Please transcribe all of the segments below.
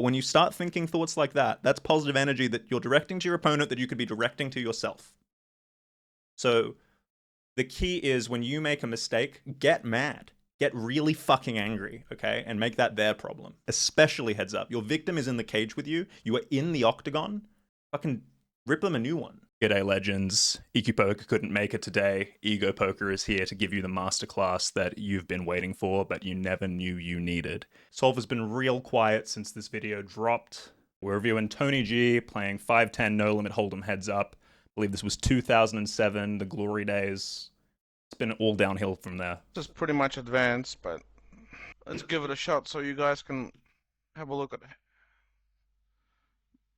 But when you start thinking thoughts like that, that's positive energy that you're directing to your opponent that you could be directing to yourself. So the key is when you make a mistake, get mad. Get really fucking angry, okay? And make that their problem. Especially heads up. Your victim is in the cage with you. You are in the octagon. Fucking rip them a new one. G'day, legends. EQ Poker couldn't make it today. Ego Poker is here to give you the masterclass that you've been waiting for, but you never knew you needed. Solver's been real quiet since this video dropped. We're reviewing Tony G playing 5-10 no limit hold'em heads up. I believe this was 2007, the glory days. It's been all downhill from there. This is pretty much advanced, but let's give it a shot so you guys can have a look at it.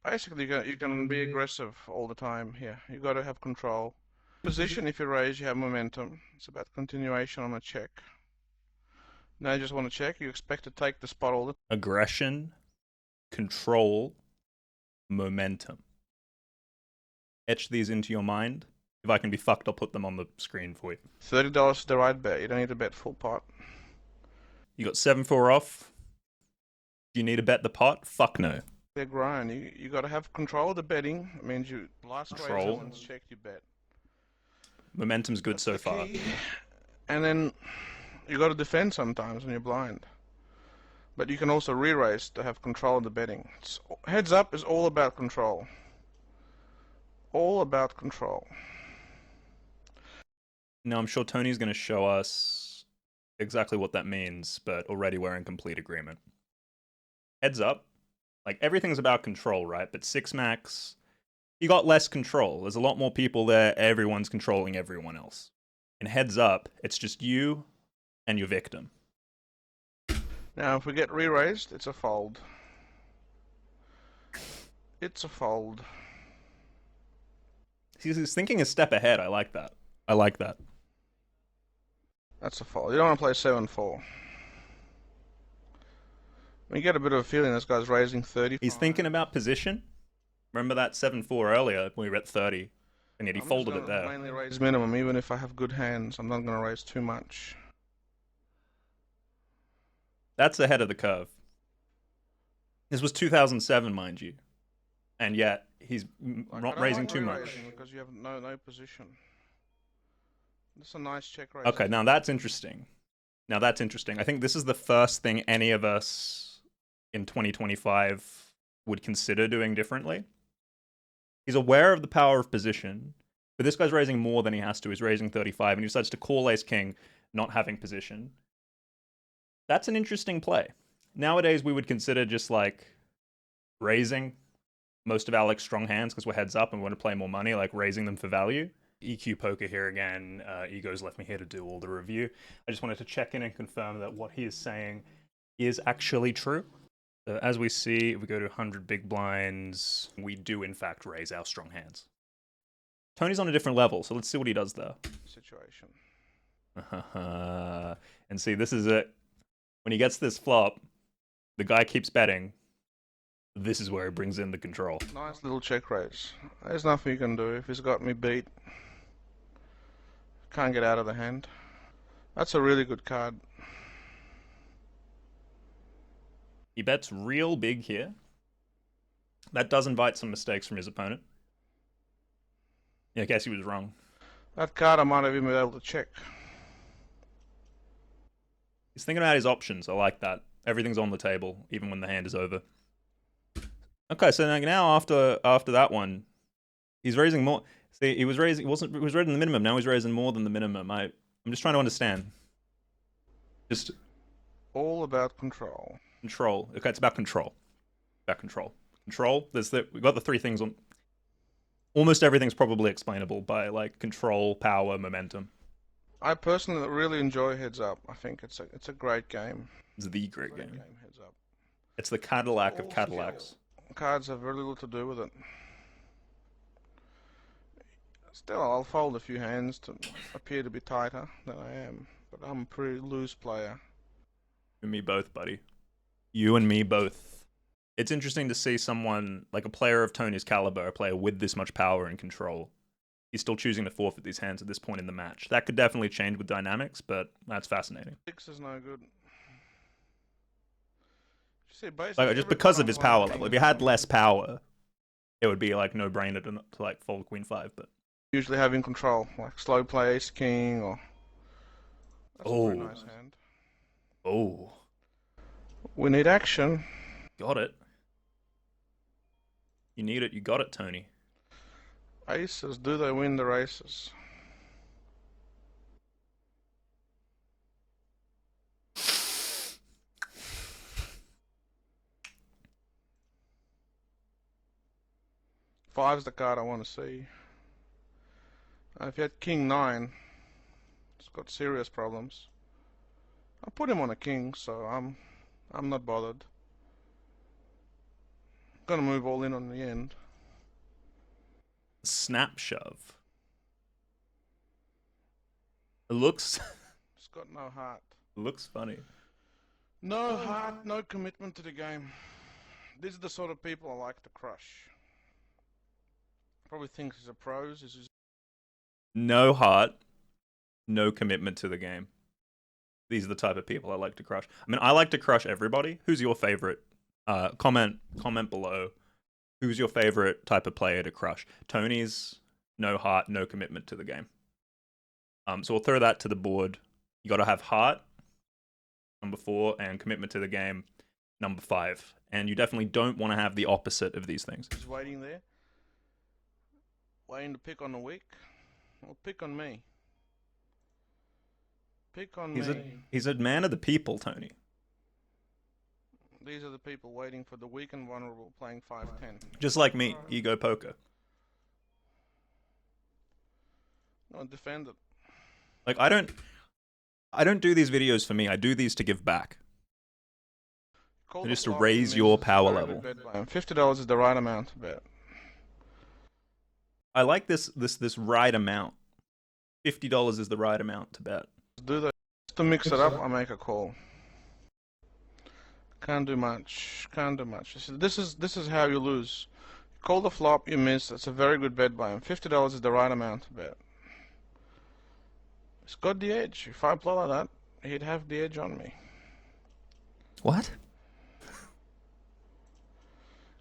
Basically, you can be aggressive all the time here. You got to have control. Position, if you raise, you have momentum. It's about continuation on a check. Now you just want to check. You expect to take the spot all the time. Aggression, control, momentum. Etch these into your mind. If I can be fucked, I'll put them on the screen for you. $30 is the right bet. You don't need to bet full pot. You got 7-4 off. Do you need to bet the pot? Fuck no. They're grind. You got to have control of the betting. It means you last raise and check you bet. Momentum's good so far. And then you got to defend sometimes when you're blind. But you can also re-raise to have control of the betting. Heads up is all about control. All about control. Now I'm sure Tony's going to show us exactly what that means, but already we're in complete agreement. Heads up. Like, everything's about control, right? But 6-max, you got less control. There's a lot more people there. Everyone's controlling everyone else. And heads up, it's just you and your victim. Now, if we get re-raised, it's a fold. It's a fold. He's thinking a step ahead. I like that. I like that. That's a fold. You don't want to play 7-4. You get a bit of a feeling this guy's raising 30. He's thinking about position. Remember that 7-4 earlier when we were at 30, and yet he folded it there. I'm mainly raise minimum, even if I have good hands. I'm not going to raise too much. That's ahead of the curve. This was 2007, mind you, and yet he's not raising too much. Because you have no position. This is a nice check raise. Okay, now that's interesting. Now that's interesting. I think this is the first thing any of us in 2025 would consider doing differently. He's aware of the power of position, but this guy's raising more than he has to. He's raising 35, and he decides to call ace-king, not having position. That's an interesting play. Nowadays, we would consider just like raising most of Alex's strong hands because we're heads up and we want to play more money, like raising them for value. EQ Poker here again. Ego's left me here to do all the review. I just wanted to check in and confirm that what he is saying is actually true. So as we see, if we go to 100 big blinds, we do in fact raise our strong hands. Tony's on a different level, so let's see what he does there. Situation. And see, this is it. When he gets this flop, the guy keeps betting. This is where he brings in the control. Nice little check raise. There's nothing you can do. If he's got me beat, can't get out of the hand. That's a really good card. He bets real big here. That does invite some mistakes from his opponent. Yeah, I guess he was wrong. That card I might have even been able to check. He's thinking about his options. I like that. Everything's on the table, even when the hand is over. Okay, so now after that one, he's raising more. See, he was raising the minimum. Now he's raising more than the minimum. I'm just trying to understand. Just all about control. Control. Okay, it's about control. About control. Control. We've got the three things on. Almost everything's probably explainable by like control, power, momentum. I personally really enjoy Heads Up. I think it's a great game. It's the great game. Heads Up. It's the Cadillac of Cadillacs. Cards have very little to do with it. Still, I'll fold a few hands to appear to be tighter than I am, but I'm a pretty loose player. You and me both, buddy. You and me both. It's interesting to see someone, like a player of Tony's caliber, a player with this much power and control. He's still choosing to forfeit these hands at this point in the match. That could definitely change with dynamics, but that's fascinating. 6 is no good. See, basically, Like just every because pot of I'm his playing power king level. If is he had winning. less power, it would be like no brainer to like fold queen 5. But Usually having control, like slow play ace king, or that's a very oh, nice hand. oh, We need action. got it. You need it. You got it, Tony. Aces, do they win the races? Five's the card I want to see. If you had king 9, it's got serious problems. I put him on a king, so I'm not bothered. Gonna move all in on the end. Snap shove. It looks It's got no heart. looks funny. No heart, no commitment to the game. These are the sort of people I like to crush. Probably thinks he's a pros. No heart, no commitment to the game. These are the type of people I like to crush. I mean, I like to crush everybody. Who's your favorite? Comment below. Who's your favorite type of player to crush? Tony's no heart, no commitment to the game. So we'll throw that to the board. You got to have heart, number 4, and commitment to the game, number 5. And you definitely don't want to have the opposite of these things. He's waiting there. Waiting to pick on the weak. Well, pick on me. Pick on me. He's a man of the people, Tony. These are the people waiting for the weak and vulnerable playing 5-10. Just like me, ego poker. No, defend it. Like I don't do these videos for me. I do these to give back. Call Just the to flop raise and your miss. power Very level. good bet by him. $50 is the right amount to bet. I like this right amount. $50 is the right amount to bet. Do that. Just to mix it up, I make a call. Can't do much. Can't do much. This is how you lose. Call the flop, you miss. That's a very good bet by him. $50 is the right amount to bet. He's got the edge. If I play like that, he'd have the edge on me. What?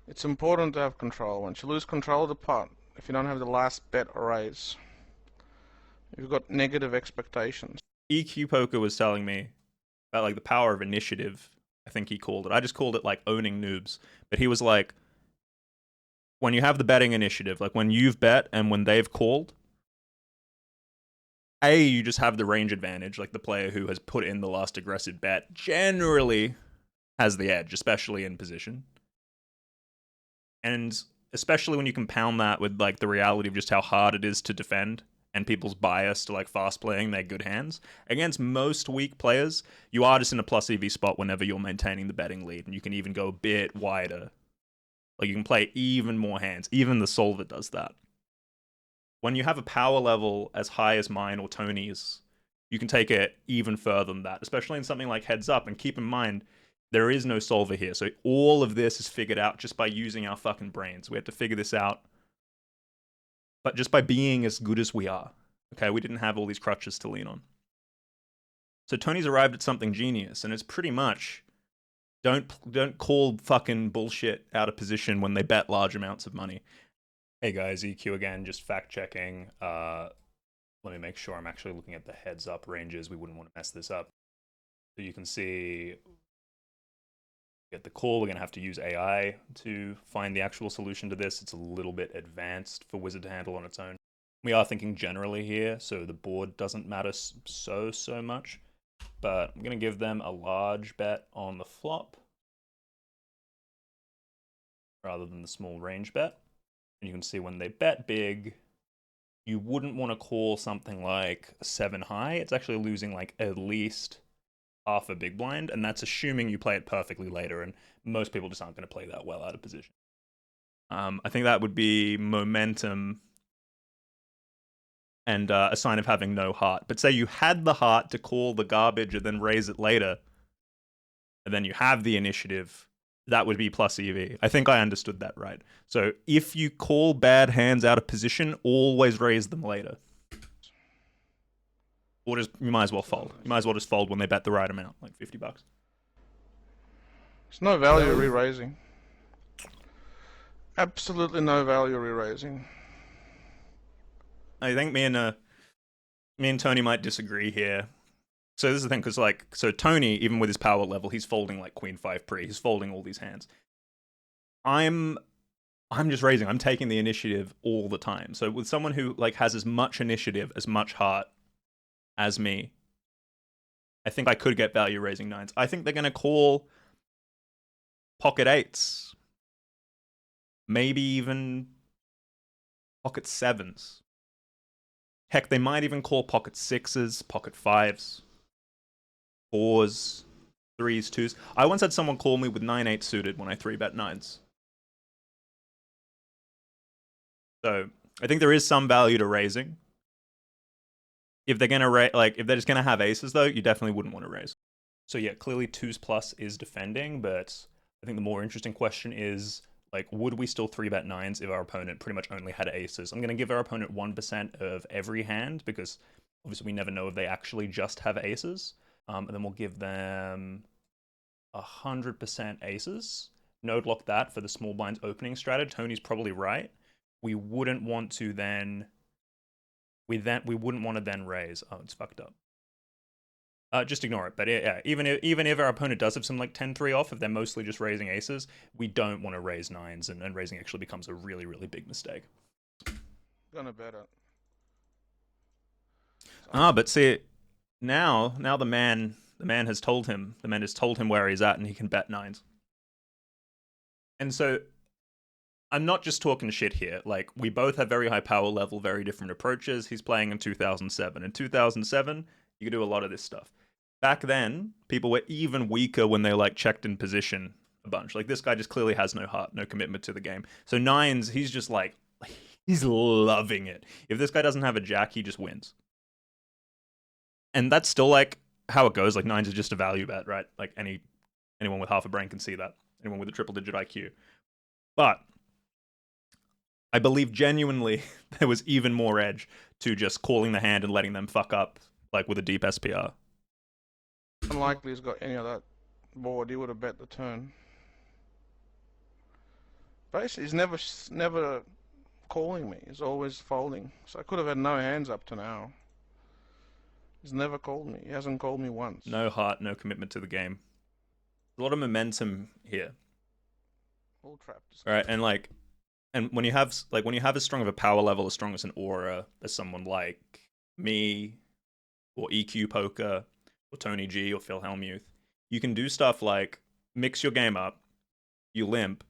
It's important to have control. Once you lose control of the pot, if you don't have the last bet or raise, you've got negative expectations. EQ Poker was telling me about like the power of initiative. I think he called it. I just called it like owning noobs. But he was like, when you have the betting initiative, like when you've bet and when they've called, you just have the range advantage. Like the player who has put in the last aggressive bet generally has the edge, especially in position. And especially when you compound that with like the reality of just how hard it is to defend and people's bias to like fast playing their good hands. Against most weak players, you are just in a plus EV spot whenever you're maintaining the betting lead, and you can even go a bit wider. Like you can play even more hands. Even the solver does that. When you have a power level as high as mine or Tony's, you can take it even further than that, especially in something like heads up. And keep in mind, there is no solver here. So all of this is figured out just by using our fucking brains. We have to figure this out. But just by being as good as we are. Okay, we didn't have all these crutches to lean on. So Tony's arrived at something genius, and it's pretty much don't call fucking bullshit out of position when they bet large amounts of money. Hey guys, EQ again, just fact checking. Let me make sure I'm actually looking at the heads up ranges. We wouldn't want to mess this up. So you can see, get the call. We're going to have to use AI to find the actual solution to this. It's a little bit advanced for Wizard to handle on its own. We are thinking generally here, so the board doesn't matter so much. But I'm going to give them a large bet on the flop rather than the small range bet. And you can see when they bet big, you wouldn't want to call something like a 7 high. It's actually losing like at least half a big blind, and that's assuming you play it perfectly later, and most people just aren't going to play that well out of position. I think that would be momentum and a sign of having no heart. But say you had the heart to call the garbage and then raise it later, and then you have the initiative, that would be plus EV. I think I understood that right. So if you call bad hands out of position, always raise them later. Or just, you might as well fold. You might as well just fold when they bet the right amount, like $50. There's no value re-raising. Absolutely no value re-raising. I think me and Tony might disagree here. So this is the thing, because so Tony, even with his power level, he's folding like Queen 5 pre. He's folding all these hands. I'm just raising. I'm taking the initiative all the time. So with someone who like has as much initiative, as much heart as me, I think I could get value raising nines. I think they're going to call pocket eights, maybe even pocket sevens. Heck, they might even call pocket sixes, pocket fives, fours, threes, twos. I once had someone call me with 9-8 suited when I 3-bet nines. So I think there is some value to raising. If they're gonna if they're just gonna have aces though, you definitely wouldn't want to raise. So yeah, clearly 2s plus is defending, but I think the more interesting question is like, would we still 3-bet nines if our opponent pretty much only had aces? I'm gonna give our opponent 1% of every hand because obviously we never know if they actually just have aces, and then we'll give them 100% aces. Node lock that for the small blinds opening strategy. Tony's probably right. We wouldn't want to then. We wouldn't want to then raise. Oh, it's fucked up. Just ignore it. But yeah, even if our opponent does have some like 10-3 off, if they're mostly just raising aces, we don't want to raise nines, and raising actually becomes a really, really big mistake. Gonna bet it. But see, now the man has told him where he's at, and he can bet nines. And so I'm not just talking shit here. Like, we both have very high power level, very different approaches. He's playing in 2007. In 2007, you could do a lot of this stuff. Back then, people were even weaker when they like checked in position a bunch. Like, this guy just clearly has no heart, no commitment to the game. So nines, he's just like, he's loving it. If this guy doesn't have a jack, he just wins. And that's still like how it goes. Like, nines is just a value bet, right? Like, anyone with half a brain can see that. Anyone with a triple digit IQ. But I believe genuinely there was even more edge to just calling the hand and letting them fuck up, like with a deep SPR. Unlikely he's got any of that board. He would have bet the turn. Basically, he's never calling me. He's always folding. So I could have had no hands up to now. He's never called me. He hasn't called me once. No heart, no commitment to the game. A lot of momentum here. All trapped. All right, and when you have as strong of a power level, as strong as an aura as someone like me, or EQ Poker, or Tony G, or Phil Hellmuth, you can do stuff like mix your game up, you limp,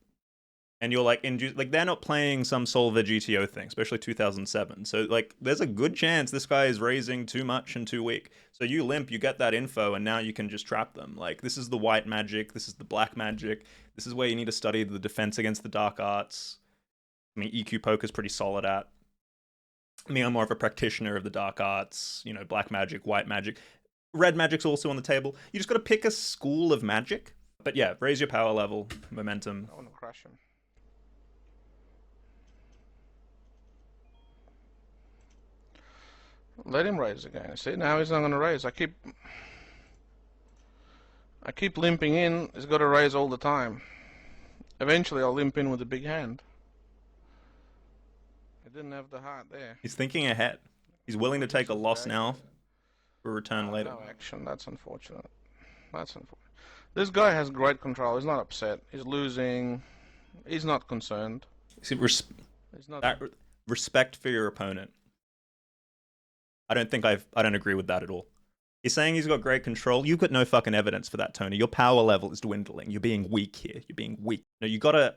and you're like they're not playing some solver GTO thing, especially 2007. So like, there's a good chance this guy is raising too much and too weak. So you limp, you get that info, and now you can just trap them. Like, this is the white magic, this is the black magic, this is where you need to study the defense against the dark arts. I mean, EQ Poker's pretty solid at. I mean, I'm more of a practitioner of the dark arts, black magic, white magic. Red magic's also on the table. You just got to pick a school of magic. But yeah, raise your power level, momentum. I want to crush him. Let him raise again. See, now he's not going to raise. I keep limping in. He's got to raise all the time. Eventually, I'll limp in with a big hand. Didn't have the heart there. He's thinking ahead. He's willing to take a loss now for a return later. No action. That's unfortunate. This guy has great control. He's not upset. He's losing. He's not concerned. See, respect for your opponent. I don't agree with that at all. He's saying he's got great control. You've got no fucking evidence for that, Tony. Your power level is dwindling. You're being weak here. You're being weak. No,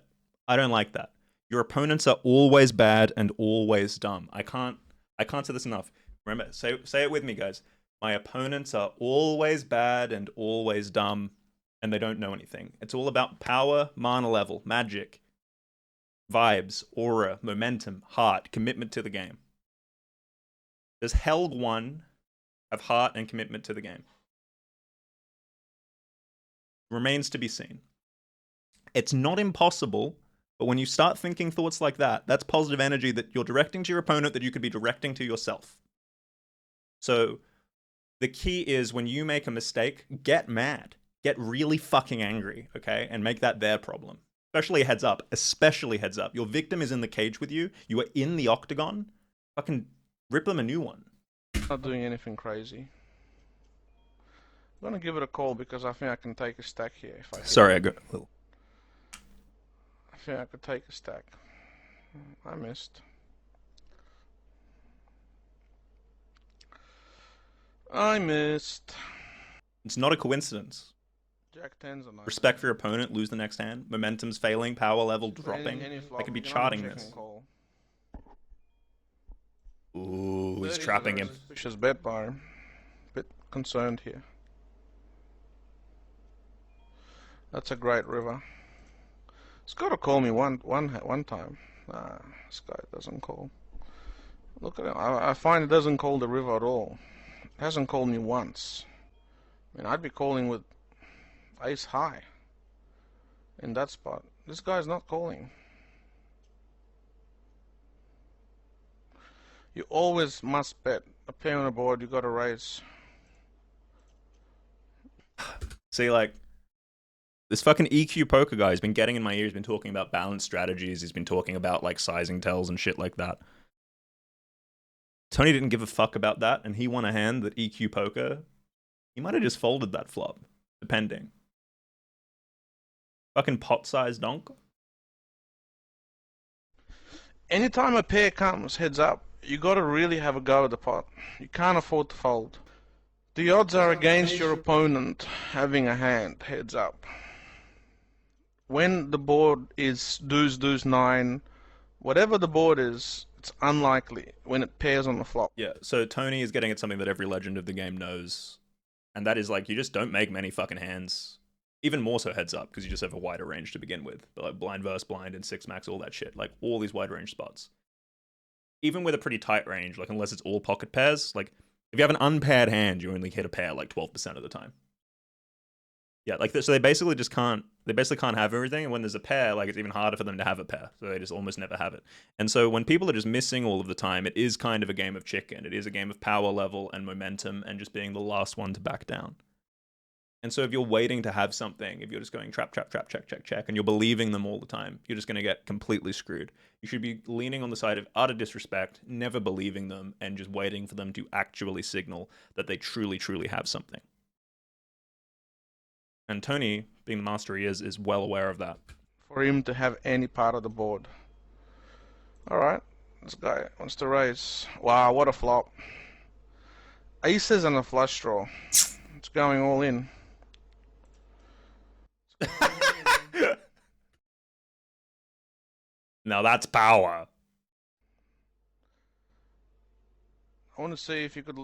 I don't like that. Your opponents are always bad and always dumb. I can't say this enough. Remember, say it with me, guys. My opponents are always bad and always dumb, and they don't know anything. It's all about power, mana level, magic, vibes, aura, momentum, heart, commitment to the game. Does Helg 1 have heart and commitment to the game? Remains to be seen. It's not impossible. But when you start thinking thoughts like that, that's positive energy that you're directing to your opponent that you could be directing to yourself. So the key is, when you make a mistake, get mad. get really fucking angry, okay, and make that their problem. Especially heads up. Especially heads up. Your victim is in the cage with you. You are in the octagon. Fucking rip them a new one. Not doing anything crazy. I'm gonna give it a call because I think I can take a stack here. If I Sorry, I got a little. I think I could take a stack. I missed. I missed. It's not a coincidence. Jack 10's a nice. Respect for your opponent, lose the next hand. Momentum's failing, power level dropping. They could be charting this. Ooh, he's trapping him. Suspicious bet by him. Bit concerned here. That's a great river. It's got to call me one time. Nah, this guy doesn't call. Look at him. I find it doesn't call the river at all. It hasn't called me once. I mean, I'd be calling with ace high in that spot. This guy's not calling. You always must bet. A pair on the board, you got to raise. See, like, this fucking EQ poker guy has been getting in my ear. He's been talking about balanced strategies. He's been talking about, like, sizing tells and shit like that. Tony didn't give a fuck about that, and he won a hand that EQ poker, he might have just folded that flop, depending. Fucking pot-sized donk. Anytime a pair comes heads up, you got to really have a go at the pot. You can't afford to fold. The odds are against your opponent having a hand heads up. When the board is deuce, 9, whatever the board is, it's unlikely when it pairs on the flop. Yeah, so Tony is getting at something that every legend of the game knows. And that is, like, you just don't make many fucking hands. Even more so heads up, because you just have a wider range to begin with. But like blind versus blind and 6-max, all that shit. Like, all these wide range spots. Even with a pretty tight range, like, unless it's all pocket pairs, like, if you have an unpaired hand, you only hit a pair, like, 12% of the time. Yeah, like, so they basically can't have everything, and when there's a pair, like, it's even harder for them to have a pair, so they just almost never have it. And so when people are just missing all of the time, it is kind of a game of chicken. It is a game of power level and momentum and just being the last one to back down. And so if you're waiting to have something, if you're just going trap, check, and you're believing them all the time, you're just going to get completely screwed. You should be leaning on the side of utter disrespect, never believing them, and just waiting for them to actually signal that they truly, truly have something. And Tony, being the master he is well aware of that. For him to have any part of the board. Alright, this guy wants to raise. Wow, what a flop. Aces and a flush draw. It's going all in. Now that's power. I want to see if you could,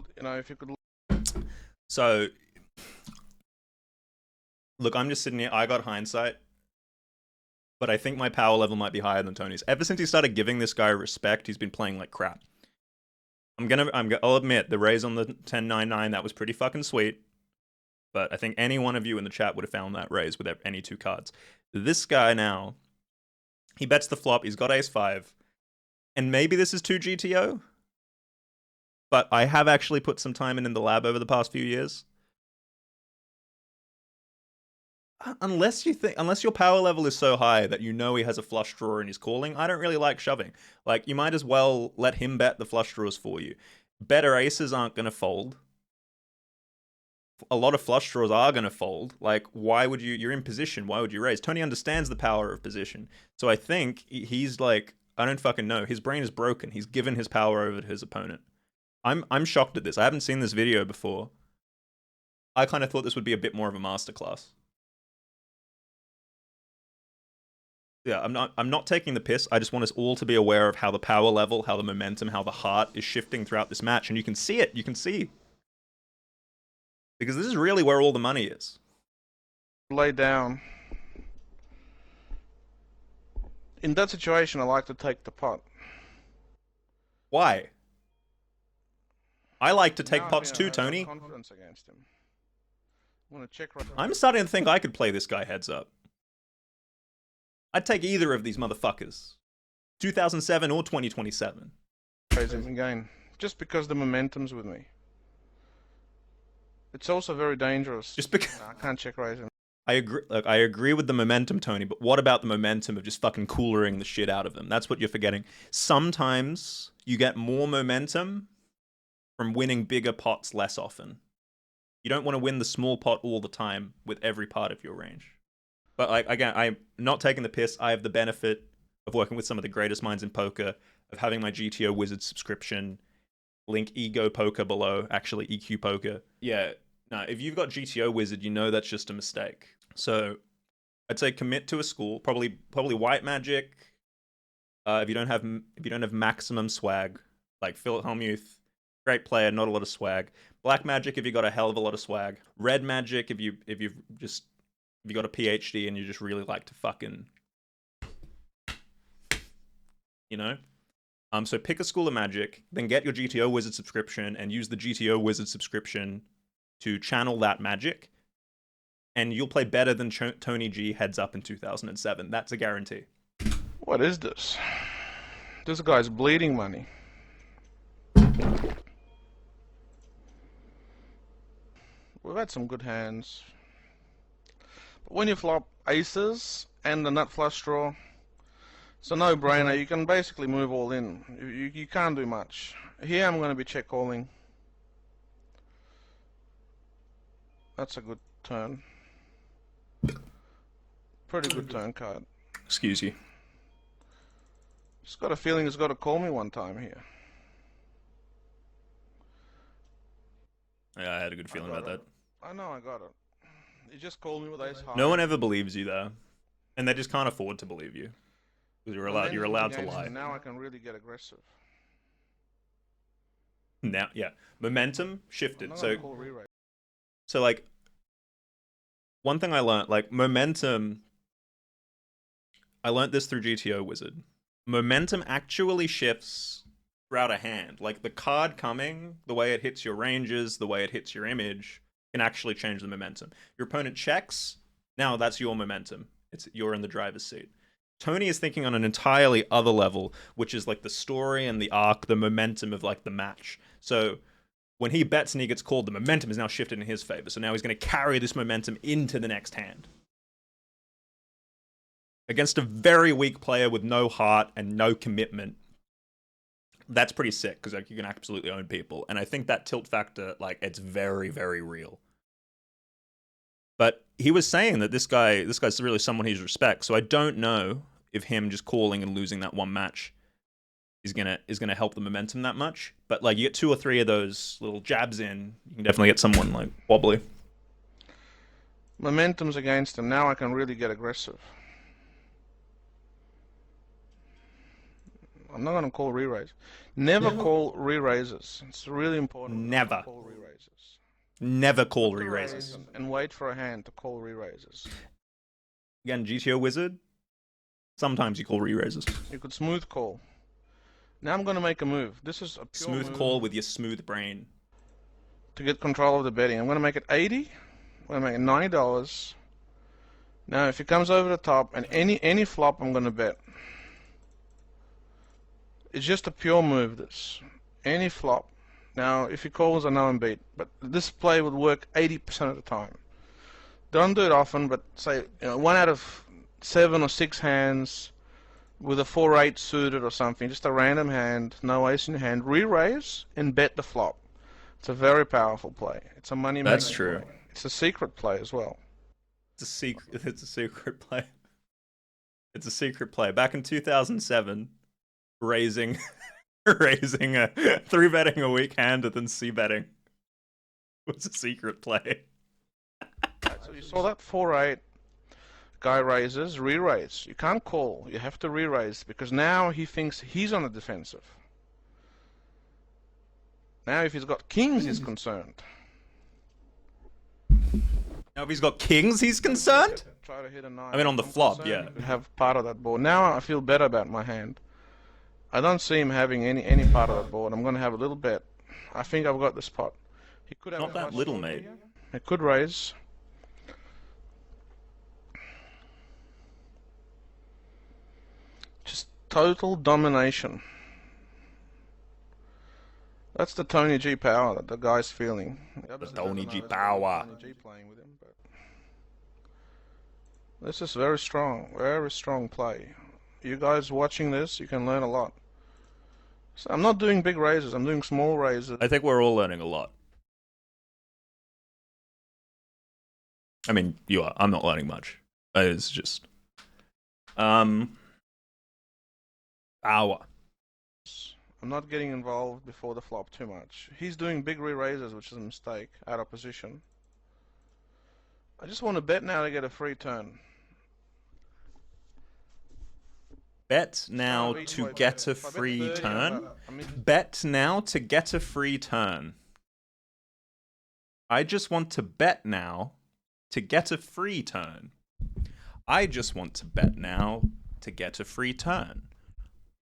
So, look, I'm just sitting here. I got hindsight, but I think my power level might be higher than Tony's. Ever since he started giving this guy respect, he's been playing like crap. I'll admit the raise on the 10-9-9, that was pretty fucking sweet. But I think any one of you in the chat would have found that raise with any two cards. This guy now, he bets the flop. He's got ace-5. And maybe this is too GTO. But I have actually put some time in the lab over the past few years. Unless your power level is so high that you know he has a flush draw and he's calling, I don't really like shoving. Like, you might as well let him bet the flush draws for you. Better aces aren't going to fold. A lot of flush draws are going to fold. Like, why would you're in position, why would you raise? Tony understands the power of position. So I think he's like, I don't fucking know. His brain is broken. He's given his power over to his opponent. I'm shocked at this. I haven't seen this video before. I kind of thought this would be a bit more of a masterclass. Yeah, I'm not taking the piss. I just want us all to be aware of how the power level, how the momentum, how the heart is shifting throughout this match. And you can see it. You can see. Because this is really where all the money is. Lay down. In that situation, I like to take the pot. Why? I like to take pots too, I have Tony. Confidence against him. I'm gonna check right. I'm starting to think I could play this guy heads up. I'd take either of these motherfuckers. 2007 or 2027. Raise him again. Just because the momentum's with me. It's also very dangerous. Just because I can't check raise him. I agree. Like, I agree with the momentum, Tony. But what about the momentum of just fucking coolering the shit out of them? That's what you're forgetting. Sometimes you get more momentum from winning bigger pots less often. You don't want to win the small pot all the time with every part of your range. But like again, I'm not taking the piss. I have the benefit of working with some of the greatest minds in poker, of having my GTO Wizard subscription, link Ego Poker below, actually EQ Poker. Yeah, no, if you've got GTO Wizard, you know that's just a mistake. So I'd say commit to a school, probably White Magic. If you don't have maximum swag, like Philip Hellmuth, great player, not a lot of swag. Black Magic if you got a hell of a lot of swag. Red Magic if you got a PhD and you just really like to fucking, you know. So pick a school of magic, then get your GTO Wizard subscription and use the GTO Wizard subscription to channel that magic, and you'll play better than Tony G heads up in 2007. That's a guarantee. What is this? This guy's bleeding money. We've had some good hands. But when you flop aces and the nut flush draw, it's a no-brainer. You can basically move all in. You can't do much. Here I'm going to be check calling. That's a good turn. Pretty good turn card. Excuse you. Just got a feeling he's got to call me one time here. Yeah, I had a good feeling about that. I know I got it. He just called me with ace high. No one ever believes you though, and they just can't afford to believe you. Because you're allowed to lie. Now I can really get aggressive. Now, yeah, momentum shifted. So So like, one thing I learned, like momentum. I learned this through GTO Wizard. Momentum actually shifts throughout a hand. Like the card coming, the way it hits your ranges, the way it hits your image, can actually change the momentum. Your opponent checks, now that's your momentum. You're in the driver's seat. Tony is thinking on an entirely other level, which is like the story and the arc, the momentum of like the match. So when he bets and he gets called, the momentum is now shifted in his favor. So now he's going to carry this momentum into the next hand. Against a very weak player with no heart and no commitment, that's pretty sick because like you can absolutely own people. And I think that tilt factor, like, it's very, very real. But he was saying that this guy's really someone he's respect. So I don't know if him just calling and losing that one match is gonna help the momentum that much. But like you get 2 or 3 of those little jabs in, you can definitely get someone like wobbly. Momentum's against him. Now I can really get aggressive. I'm not going to call re-raise. Never call re-raises. It's really important. Never. Call re-raises. Never call re-raises. And wait for a hand to call re-raises. Again, GTO Wizard, sometimes you call re-raises. You could smooth call. Now I'm going to make a move. This is a pure smooth move call with your smooth brain. to get control of the betting. I'm going to make it 80. I'm going to make it $90. Now if he comes over the top and any flop I'm going to bet. It's just a pure move, this. Any flop. Now, if he calls, I know I'm beat. But this play would work 80% of the time. Don't do it often, but say 1 out of 7 or 6 hands with a 4-8 suited or something. Just a random hand, no ace in your hand. Re-raise and bet the flop. It's a very powerful play. It's a money maker. That's true. Play. It's a secret play as well. It's a secret play. It's a secret play. Back in 2007... raising a 3-betting a week hand and then c-betting was a secret play. So you saw that 4-8 guy raises, re-raise. You can't call. You have to re-raise because now he thinks he's on the defensive. Now if he's got kings, he's concerned. Now if he's got kings, he's concerned? Try to hit a 9. I mean on the flop, yeah. Have part of that board. Now I feel better about my hand. I don't see him having any part of that board. I'm going to have a little bet. I think I've got this pot. He could have not that little, mate. He could raise. Just total domination. That's the Tony G power that the guy's feeling. The Tony G power. Tony G playing with him, but This is very strong play. You guys watching this, you can learn a lot. So I'm not doing big raises, I'm doing small raises. I think we're all learning a lot. I mean, you are. I'm not learning much. It's just hour. I'm not getting involved before the flop too much. He's doing big re-raises, which is a mistake, out of position. I just want to bet now to get a free turn. Bet now to get a free turn. Bet now to get a free turn. I just want to bet now to get a free turn. I just want to bet now to get a free turn.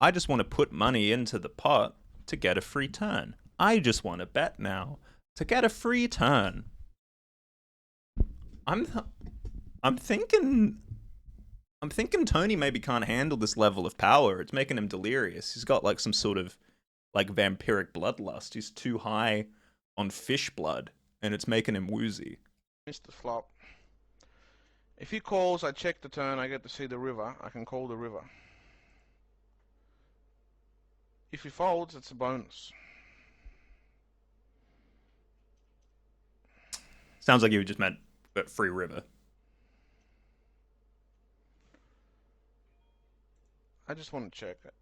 I just want to put money into the pot to get a free turn. I just want to bet now to get a free turn. I'm thinking Tony maybe can't handle this level of power. It's making him delirious. He's got like some sort of like vampiric bloodlust. He's too high on fish blood, and it's making him woozy. Missed the flop. If he calls, I check the turn, I get to see the river. I can call the river. If he folds, it's a bonus. Sounds like you just meant free river. I just want to check it.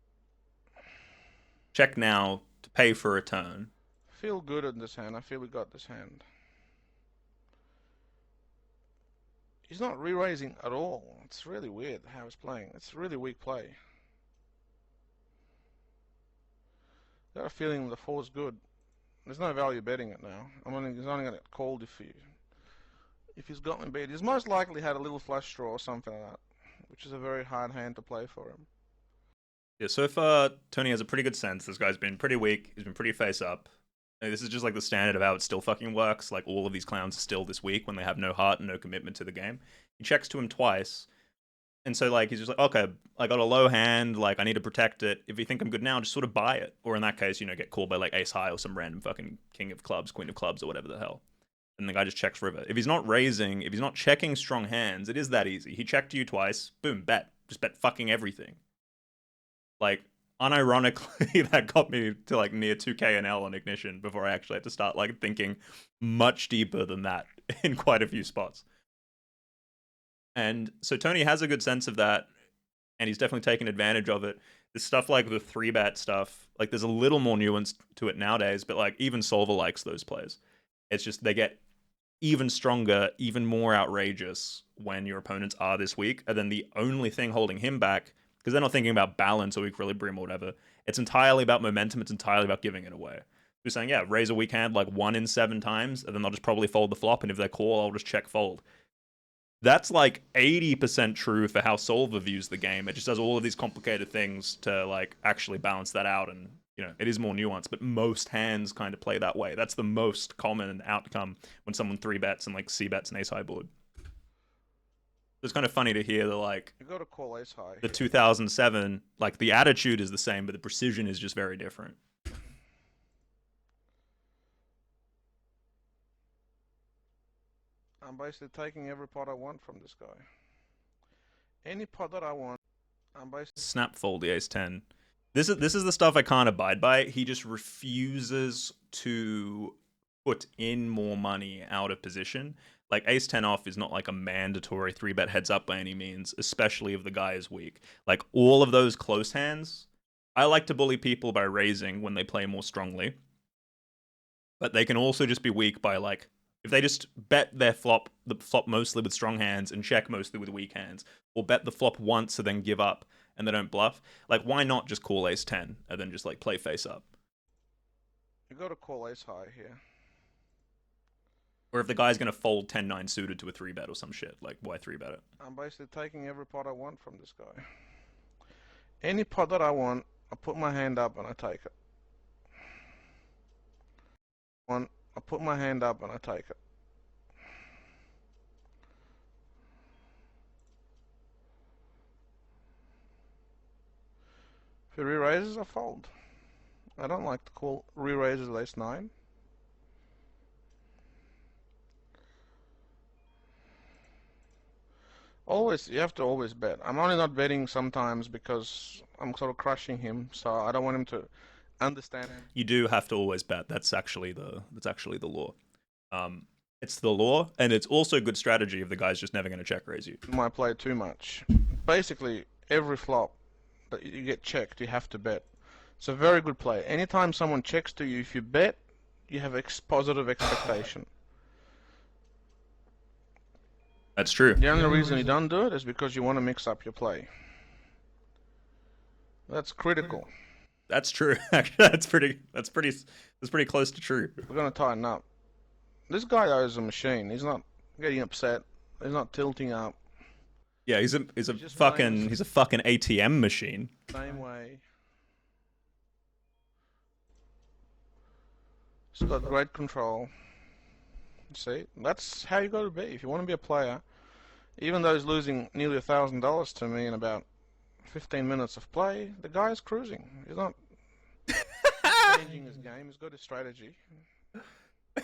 Check now to pay for a turn. Feel good in this hand. I feel we got this hand. He's not re-raising at all. It's really weird how he's playing. It's really weak play. Got a feeling the four's good. There's no value betting it now. He's only going to get called if he's got me beat. He's most likely had a little flush draw or something like that, which is a very hard hand to play for him. Yeah, so if Tony has a pretty good sense, this guy's been pretty weak. He's been pretty face up. And this is just like the standard of how it still fucking works. Like all of these clowns are still this weak when they have no heart and no commitment to the game. He checks to him twice. And so like he's just like, okay, I got a low hand, like I need to protect it. If you think I'm good now, just sort of buy it. Or in that case, get called by like ace high or some random fucking king of clubs, queen of clubs, or whatever the hell. And the guy just checks river. If he's not raising, if he's not checking strong hands, it is that easy. He checked you twice, boom, bet. Just bet fucking everything. Like, unironically, that got me to like near 2k and L on ignition before I actually had to start like thinking much deeper than that in quite a few spots. And so Tony has a good sense of that, and he's definitely taken advantage of it. The stuff like the 3-bet stuff, like there's a little more nuance to it nowadays, but like even Solver likes those plays. It's just they get even stronger, even more outrageous when your opponents are this weak, and then the only thing holding him back, because they're not thinking about balance or equilibrium or whatever, it's entirely about momentum, it's entirely about giving it away. You're saying, yeah, raise a weak hand like 1 in 7 times, and then they'll just probably fold the flop, and if they call, I'll just check fold. That's like 80% true for how Solver views the game. It just does all of these complicated things to like actually balance that out, and it is more nuanced, but most hands kind of play that way. That's the most common outcome when someone 3-bets and like c-bets an ace-high board. It's kind of funny to hear you got to call ace high. The 2007, like the attitude is the same, but the precision is just very different. I'm basically taking every pot I want from this guy. Any pot that I want, I'm basically snap fold the ace-10. This is the stuff I can't abide by. He just refuses to put in more money out of position. Like ace-10 off is not like a mandatory 3-bet heads up by any means, especially if the guy is weak. Like all of those close hands, I like to bully people by raising when they play more strongly. But they can also just be weak by like, if they just bet the flop mostly with strong hands and check mostly with weak hands, or bet the flop once and then give up and they don't bluff, like why not just call ace-10 and then just like play face up? You got to call ace high here. Or if the guy's going to fold 10-9 suited to a 3-bet or some shit, like why 3-bet it? I'm basically taking every pot I want from this guy. Any pot that I want, I put my hand up and I take it. I put my hand up and I take it. If he re-raises, I fold. I don't like to call re-raises with ace-9. Always, you have to always bet. I'm only not betting sometimes because I'm sort of crushing him, so I don't want him to understand You do have to always bet. That's actually the law. It's the law, and it's also good strategy if the guy's just never going to check raise you. my play too much. Basically, every flop that you get checked, you have to bet. It's a very good play. Anytime someone checks to you, if you bet, you have positive expectation. That's true. The only reason you don't do it is because you want to mix up your play. That's critical. That's true. Actually, that's pretty close to true. We're gonna tighten up. This guy owes a machine. He's not getting upset. He's not tilting up. Yeah, he's a fucking ATM machine. Same way. He's got great control. See, that's how you got to be if you want to be a player. Even though he's losing nearly $1,000 to me in about 15 minutes of play, the guy's cruising. He's not changing his game. He's got his strategy.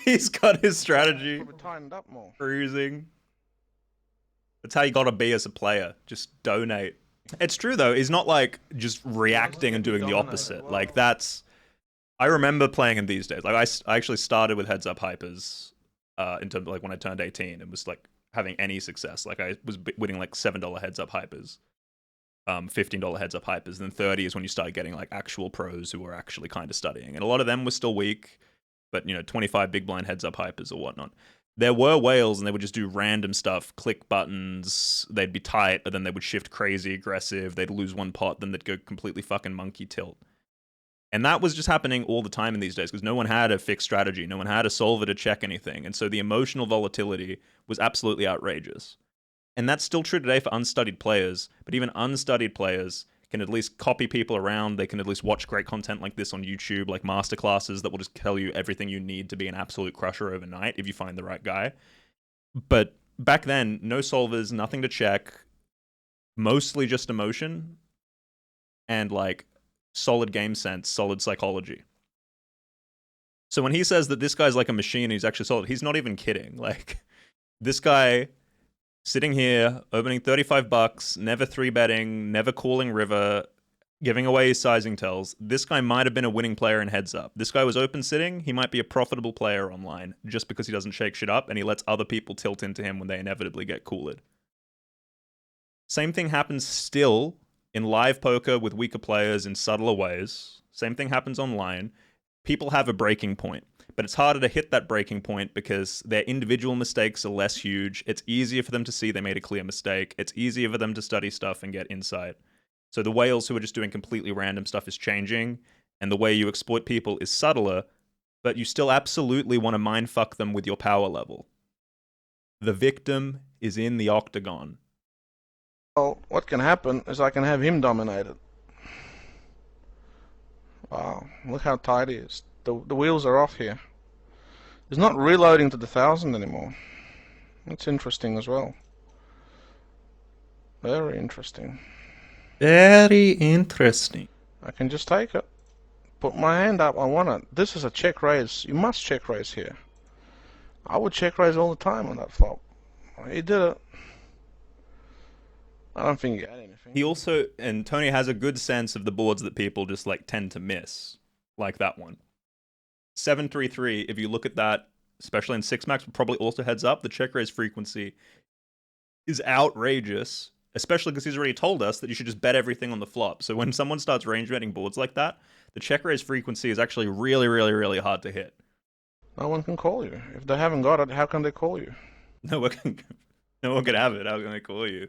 He's got his strategy. Probably tightened up more. Cruising. That's how you gotta be as a player. Just donate. It's true though. He's not like just reacting and doing the opposite. Like that's. I remember playing in these days. Like I actually started with heads up hypers, in terms of like when I turned 18 and was like having any success. Like I was winning like $7 heads up hypers, $15 heads up hypers. And then 30 is when you start getting like actual pros who were actually kind of studying. And a lot of them were still weak, but 25 big blind heads up hypers or whatnot. There were whales and they would just do random stuff, click buttons, they'd be tight, but then they would shift crazy aggressive, they'd lose one pot, then they'd go completely fucking monkey tilt. And that was just happening all the time in these days because no one had a fixed strategy, no one had a solver to check anything. And so the emotional volatility was absolutely outrageous. And that's still true today for unstudied players, but even unstudied players can at least copy people around. They can at least watch great content like this on YouTube, like masterclasses that will just tell you everything you need to be an absolute crusher overnight if you find the right guy. But back then, no solvers, nothing to check, mostly just emotion and like solid game sense, solid psychology. So when he says that this guy's like a machine, he's actually solid, he's not even kidding. Like this guy sitting here, opening $35, never 3-betting, never calling river, giving away his sizing tells. This guy might have been a winning player in heads up. This guy was open sitting. He might be a profitable player online just because he doesn't shake shit up and he lets other people tilt into him when they inevitably get cooled. Same thing happens still in live poker with weaker players in subtler ways. Same thing happens online. People have a breaking point. But it's harder to hit that breaking point because their individual mistakes are less huge. It's easier for them to see they made a clear mistake. It's easier for them to study stuff and get insight. So the whales who are just doing completely random stuff is changing, and the way you exploit people is subtler, but you still absolutely want to mindfuck them with your power level. The victim is in the octagon. Well, what can happen is I can have him dominated. Wow, look how tight he is. The wheels are off here. He's not reloading to the 1,000 anymore. That's interesting as well. Very interesting. Very interesting. I can just take it. Put my hand up, I want it. This is a check raise. You must check raise here. I would check raise all the time on that flop. He did it. I don't think he had anything. He also, and Tony has a good sense of the boards that people just like tend to miss, like that one. 733, if you look at that, especially in 6-max, probably also heads up, the check raise frequency is outrageous, especially because he's already told us that you should just bet everything on the flop. So when someone starts range betting boards like that, the check raise frequency is actually really, really, really hard to hit. No one can call you. If they haven't got it, how can they call you? No one can have it. How can they call you?